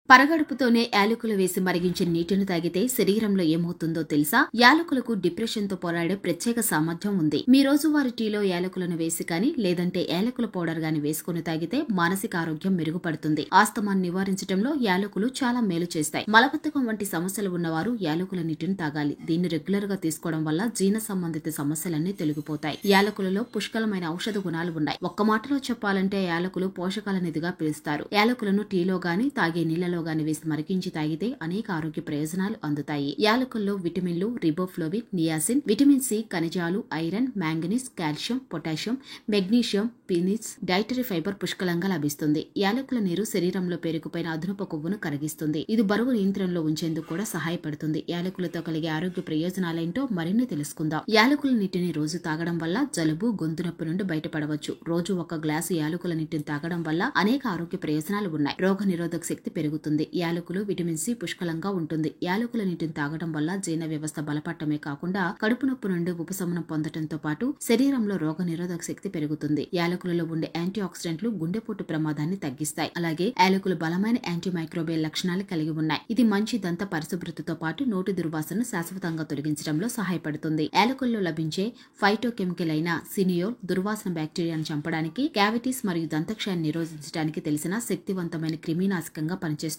పరగడుపుతోనే యాలకులు వేసి మరిగించిన నీటిని తాగితే శరీరంలో ఏమవుతుందో తెలుసా? యాలకులకు డిప్రెషన్ తో పోరాడే ప్రత్యేక సామర్థ్యం ఉంది. మీ రోజువారీ టీలో యాలకులను వేసి కానీ లేదంటే యాలకుల పౌడర్ గాని వేసుకుని తాగితే మానసిక ఆరోగ్యం మెరుగుపడుతుంది. ఆస్తమాన్ని నివారించడంలో యాలకులు చాలా మేలు చేస్తాయి. మలబద్ధకం వంటి సమస్యలు ఉన్నవారు యాలకుల నీటిని తాగాలి. దీన్ని రెగ్యులర్ గా తీసుకోవడం వల్ల జీర్ణ సంబంధిత సమస్యలన్నీ తొలగిపోతాయి. యాలకులలో పుష్కలమైన ఔషధ గుణాలు ఉన్నాయి. ఒక్క మాటలో చెప్పాలంటే యాలకులు పోషకాల నిధిగా పిలుస్తారు. యాలకులను టీలో గాని తాగే నీళ్లలో గాని వేసి మరిగించి తాగితే అనేక ఆరోగ్య ప్రయోజనాలు అందుతాయి. యాలకుల్లో విటమిన్లు, రిబోఫ్లోవిన్, నియాసిన్, విటమిన్ సి, ఖనిజాలు, iron, manganese, calcium, potassium, magnesium, పీనిట్స్, డైటరీ ఫైబర్ పుష్కలంగా లభిస్తుంది. యాలకుల నీరు శరీరంలో పేరుకుపోయిన అదనపు కొవ్వును కరిగిస్తుంది. ఇది బరువు నియంత్రణలో ఉంచేందుకు కూడా సహాయపడుతుంది. యాలకులతో కలిగే ఆరోగ్య ప్రయోజనాలేంటో మరిన్ని తెలుసుకుందాం. యాలకుల నీటిని రోజు తాగడం వల్ల జలుబు, గొంతు నొప్పి నుండి బయటపడవచ్చు. రోజు ఒక గ్లాసు యాలకుల నీటిని తాగడం వల్ల అనేక ఆరోగ్య ప్రయోజనాలు ఉన్నాయి. రోగ నిరోధక శక్తి పెరుగుతుంది. యాలకులు విటమిన్ సి పుష్కలంగా ఉంటుంది. యాలకుల నీటిని తాగడం వల్ల జీర్ణ వ్యవస్థ బలపడటమే కాకుండా కడుపు నొప్పి నుండి ఉపశమనం పొందడంతో పాటు శరీరంలో రోగ నిరోధక శక్తి పెరుగుతుంది. యాలకులలో ఉండే యాంటీ ఆక్సిడెంట్లు గుండెపోటు ప్రమాదాన్ని తగ్గిస్తాయి. అలాగే యాలకులు బలమైన యాంటీ మైక్రోబియల్ లక్షణాలు కలిగి ఉన్నాయి. ఇది మంచి దంత పరిశుభ్రతతో పాటు నోటి దుర్వాసనను శాశ్వతంగా తొలగించడంలో సహాయపడుతుంది. యాలకుల్లో లభించే ఫైటోకెమికల్ అయిన సినియోల్ దుర్వాసన బ్యాక్టీరియాను చంపడానికి, క్యావిటీస్ మరియు దంతక్షయాన్ని నిరోధించడానికి తెలిసిన శక్తివంతమైన క్రిమినాశకంగా పనిచేస్తుంది.